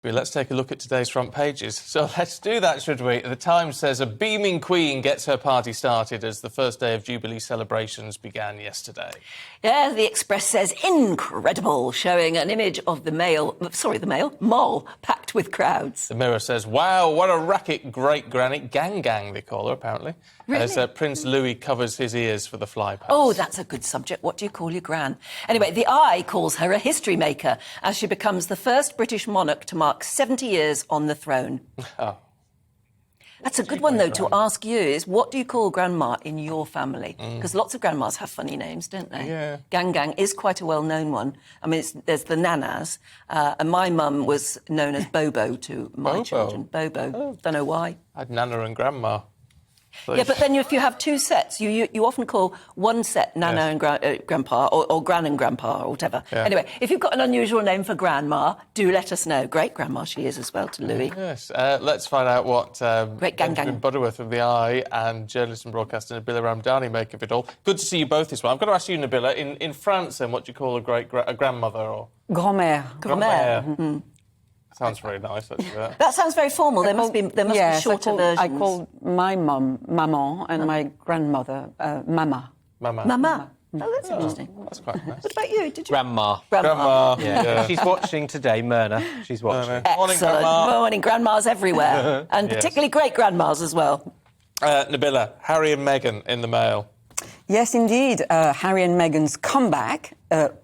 Let's take a look at today's front pages. So let's do that, should we? The Times says a beaming Queen gets her party started as the first day of Jubilee celebrations began yesterday. Yeah, the Express says incredible, showing an image of the mall packed with crowds. The Mirror says, wow, what a racket, great granny. Gang they call her, apparently. Really? As Prince Louis covers his ears for the fly pass. Oh, that's a good subject. What do you call your gran? Anyway, the Eye calls her a history maker as she becomes the first British monarch to mark 70 years on the throne. Oh. That's a good one, though, to ask you is, what do you call grandma in your family? Because lots of grandmas have funny names, don't they? Yeah. Gang is quite a well-known one. I mean, there's the nanas, and my mum was known as Bobo to my children. Bobo. Oh. Don't know why. I had Nana and Grandma. So Yeah, but then if you have two sets, you often call one set Nana and Grandpa, or Gran and Grandpa, or whatever. Yeah. Anyway, if you've got an unusual name for Grandma, do let us know. Great Grandma she is as well to Louis. Yes. Let's find out what Benjamin Butterworth of The Eye and journalist and broadcaster Nabila Ramdani make of it all. Good to see you both this morning. I'm going to ask you, Nabila, in France, then, what do you call a grandmother? Or Grand-mère. Grand-mère. Mm-hmm. Sounds very nice, actually. That sounds very formal. There must be shorter versions. I call my mum Maman and my grandmother Mama. Mama. Oh, that's interesting. That's quite nice. What about you? Did you? Grandma. Yeah. She's watching today, Myrna. She's watching. Morning, Excellent. Grandma. Morning, grandmas everywhere. And particularly great grandmas as well. Nabila, Harry and Meghan in the Mail. Yes, indeed. Harry and Meghan's comeback,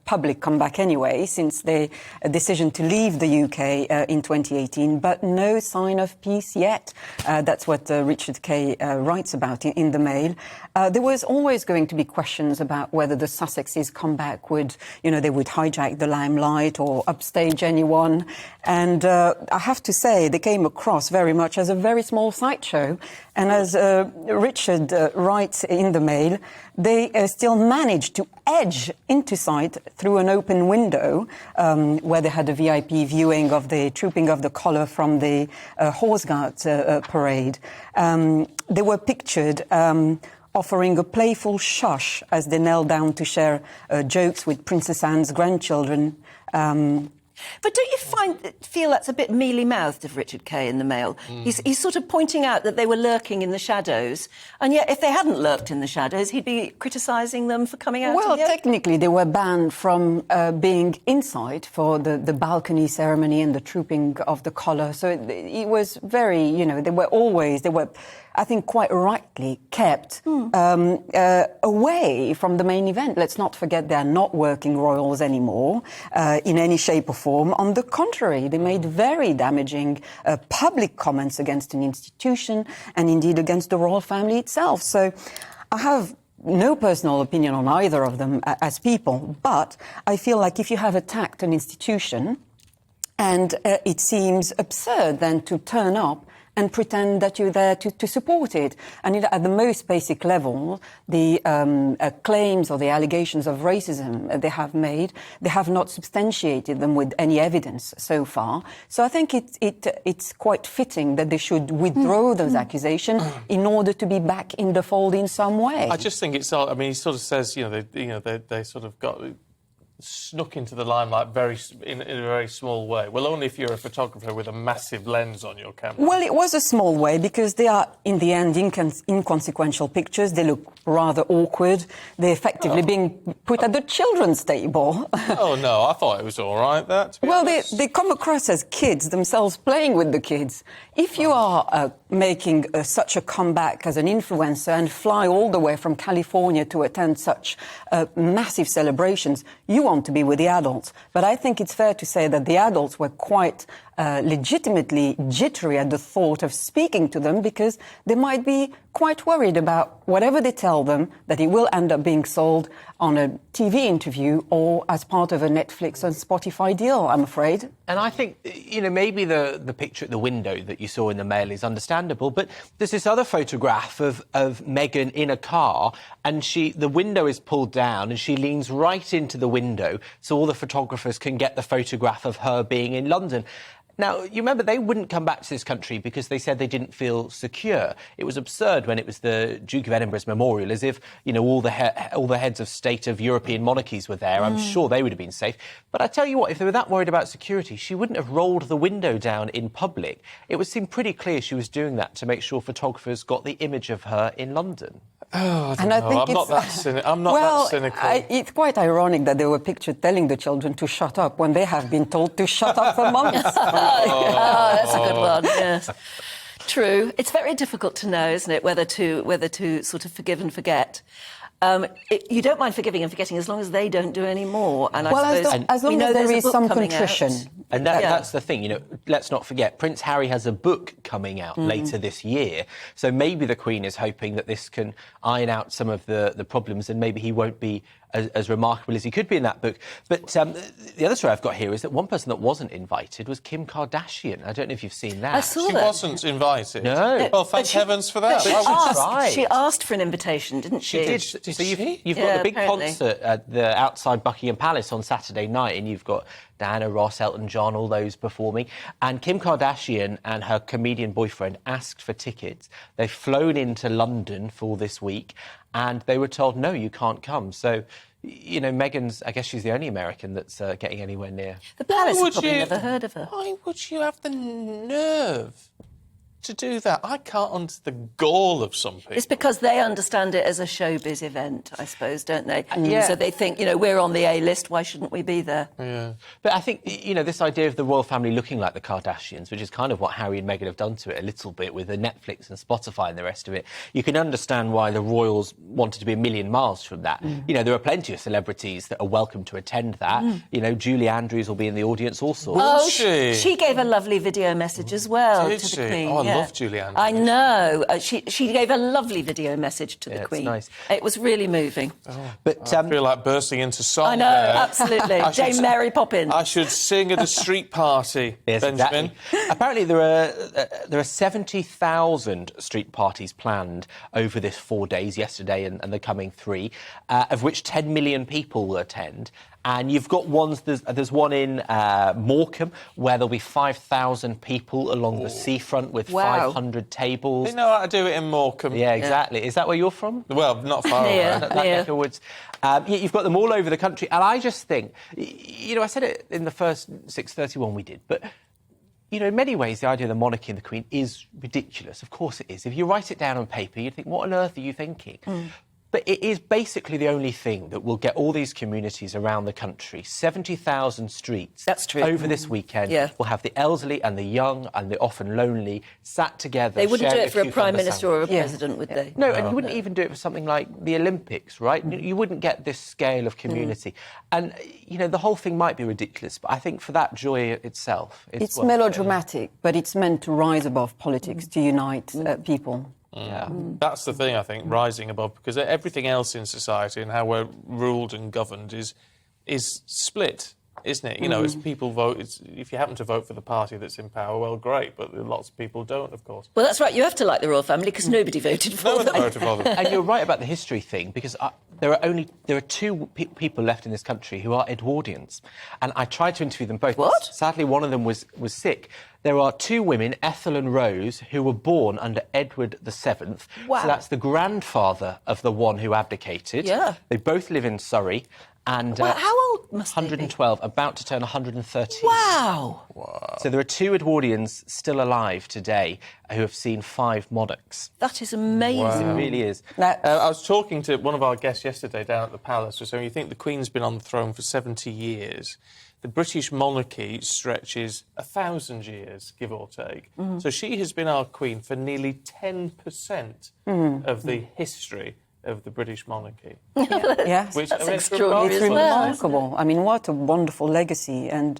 public comeback anyway, since their decision to leave the UK in 2018, but no sign of peace yet. That's what Richard Kay writes about in the Mail. There was always going to be questions about whether the Sussexes comeback would, they would hijack the limelight or upstage anyone. And I have to say, they came across very much as a very small sideshow. And as Richard writes in the Mail, they still managed to edge into sight through an open window where they had a VIP viewing of the trooping of the colour from the Horse Guards parade. They were pictured offering a playful shush as they knelt down to share jokes with Princess Anne's grandchildren. But don't you feel that's a bit mealy-mouthed of Richard Kay in the Mail? He's sort of pointing out that they were lurking in the shadows, and yet if they hadn't lurked in the shadows, he'd be criticising them for coming out. Well, technically, they were banned from being inside for the balcony ceremony and the trooping of the colour. So it was very, they were, I think, quite rightly kept away from the main event. Let's not forget they're not working royals anymore in any shape or form. On the contrary, they made very damaging public comments against an institution and indeed against the royal family itself. So I have no personal opinion on either of them as people, but I feel like if you have attacked an institution and it seems absurd then to turn up and pretend that you're there to support it. And at the most basic level, the claims or the allegations of racism they have made, they have not substantiated them with any evidence so far. So I think it's quite fitting that they should withdraw those accusations in order to be back in the fold in some way. I just think it's. I mean, he sort of says, they sort of got snuck into the limelight in a very small way. Well, only if you're a photographer with a massive lens on your camera. Well, it was a small way because they are, in the end, inconsequential pictures. They look rather awkward. They're effectively being put at the children's table. Oh, no, I thought it was all right, that. Well, they come across as kids themselves playing with the kids. If you are making such a comeback as an influencer and fly all the way from California to attend such massive celebrations, you want to be with the adults. But I think it's fair to say that the adults were quite legitimately jittery at the thought of speaking to them because they might be quite worried about whatever they tell them, that it will end up being sold on a TV interview or as part of a Netflix and Spotify deal, I'm afraid. And I think, maybe the picture at the window that you saw in the Mail is understandable, but there's this other photograph of Meghan in a car, and the window is pulled down and she leans right into the window so all the photographers can get the photograph of her being in London. Now, you remember, they wouldn't come back to this country because they said they didn't feel secure. It was absurd when it was the Duke of Edinburgh's memorial, as if, you know, all the heads of state of European monarchies were there. I'm sure they would have been safe. But I tell you what, if they were that worried about security, she wouldn't have rolled the window down in public. It would seem pretty clear she was doing that to make sure photographers got the image of her in London. Oh, I don't know. I'm not that cynical. It's quite ironic that they were pictured telling the children to shut up when they have been told to shut up for months. That's a good one, yes. True. It's very difficult to know, isn't it, whether to sort of forgive and forget. You don't mind forgiving and forgetting as long as they don't do any more. And I suppose as long as there is some contrition. And that's the thing, you know, let's not forget, Prince Harry has a book coming out later this year. So maybe the Queen is hoping that this can iron out some of the problems, and maybe he won't be as remarkable as he could be in that book. But the other story I've got here is that one person that wasn't invited was Kim Kardashian. I don't know if you've seen that. I saw She that. wasn't invited. No. Well, thank heavens for that. She asked for an invitation, didn't she? She did. So you've got the big apparently. concert at the outside Buckingham Palace on Saturday night, and you've got Diana Ross, Elton John, all those performing. And Kim Kardashian and her comedian boyfriend asked for tickets. They've flown into London for this week, and they were told, no, you can't come. So, you know, Meghan's, I guess she's the only American that's getting anywhere near. The Palace have probably never heard of her. Why would you have the nerve to do that? I can't understand the gall of some people. It's because they understand it as a showbiz event, I suppose, don't they? Yeah. So they think, you know, we're on the A-list, why shouldn't we be there? Yeah. But I think, you know, this idea of the royal family looking like the Kardashians, which is kind of what Harry and Meghan have done to it a little bit with the Netflix and Spotify and the rest of it, you can understand why the royals wanted to be a million miles from that. You know, there are plenty of celebrities that are welcome to attend that. You know, Julie Andrews will be in the audience, all sorts. Oh, she? she gave a lovely video message as well Did to she? the Queen. Oh, I yeah. love Julie Andrews. I know. She gave a lovely video message to the it's Queen. nice. It was really moving. But I feel like bursting into song. I know, there. absolutely. Dame Mary Poppins. I should sing at a street party, Yes, Benjamin. exactly. Apparently, there are 70,000 street parties planned over this 4 days, yesterday and the coming 3, of which 10 million people will attend. And you've got ones, there's one in Morecambe, where there'll be 5,000 people along the seafront with 500 tables. You know how to do it in Morecambe. Yeah, exactly. Is that where you're from? Well, not far away. Near. That neck of woods. You've got them all over the country. And I just think, you know, I said it in the first 6:31 we did, but, you know, in many ways, the idea of the monarchy and the Queen is ridiculous. Of course it is. If you write it down on paper, you'd think, what on earth are you thinking? But it is basically the only thing that will get all these communities around the country, 70,000 streets. That's true. Over this weekend, Yeah. we'll have the elderly and the young and the often lonely sat together. They wouldn't do sharing it for a Prime cucumber Minister or a sandwich. President, would they? No, and you wouldn't even do it for something like the Olympics, right? You wouldn't get this scale of community. And, you know, the whole thing might be ridiculous, but I think for that joy itself... It's worth it. melodramatic, but it's meant to rise above politics, to unite people. Yeah. That's the thing, I think, rising above, because everything else in society and how we're ruled and governed is split, isn't it? You know, as people vote, if you happen to vote for the party that's in power, well, great, but lots of people don't, of course. Well, that's right. You have to like the royal family because nobody voted for No one them. voted for them. And you're right about the history thing, because there are 2 people left in this country who are Edwardians. And I tried to interview them both. What? Sadly, one of them was sick. There are 2 women, Ethel and Rose, who were born under Edward VII. Wow. So that's the grandfather of the one who abdicated. Yeah. They both live in Surrey. And Well, how old must they be? 112, about to turn 113. Wow. So there are 2 Edwardians still alive today who have seen 5 monarchs. That is amazing. It really is. I was talking to one of our guests yesterday down at the Palace. So you think the Queen's been on the throne for 70 years. The British monarchy stretches 1,000 years, give or take. So she has been our Queen for nearly 10% of the history of the British monarchy. Yes. Which, That's I mean, it's extraordinary It's as well. remarkable. I mean, what a wonderful legacy. And,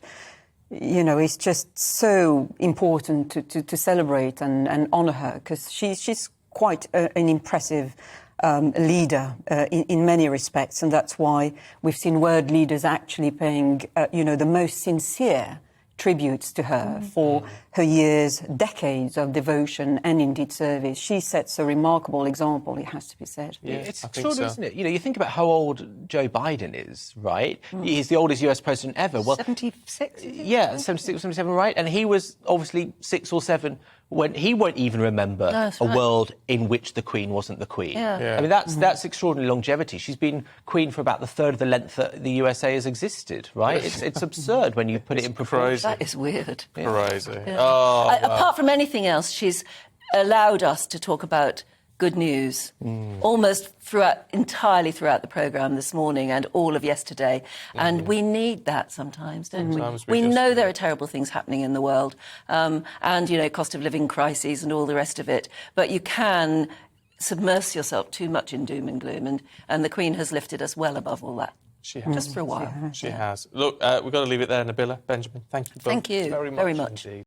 you know, it's just so important to celebrate and honour her, because she's quite an impressive leader in many respects. And that's why we've seen world leaders actually paying, you know, the most sincere tributes to her for her years, decades of devotion and indeed service. She sets a remarkable example, it has to be said. Yeah, it's I think extraordinary, so. isn't it? You know, you think about how old Joe Biden is, right? He's the oldest US president ever. Well, 76? yeah, 76, 77, right? And he was obviously 6 or 7 when he won't even remember That's a right. world in which the Queen wasn't the Queen. Yeah. Yeah. I mean, that's extraordinary longevity. She's been Queen for about the third of the length that the USA has existed, right? It's absurd when you put it in proportion. crazy. That is weird. Crazy. Oh, wow. Apart from anything else, she's allowed us to talk about good news almost entirely throughout the programme this morning and all of yesterday. And we need that sometimes, don't Sometimes we? we We just know do. there are terrible things happening in the world and, you know, cost of living crises and all the rest of it. But you can submerge yourself too much in doom and gloom. And the Queen has lifted us well above all that. She has. Just for a while. She has. Look, we've got to leave it there, Nabila, Benjamin. Thank you both Thank you very very much. indeed.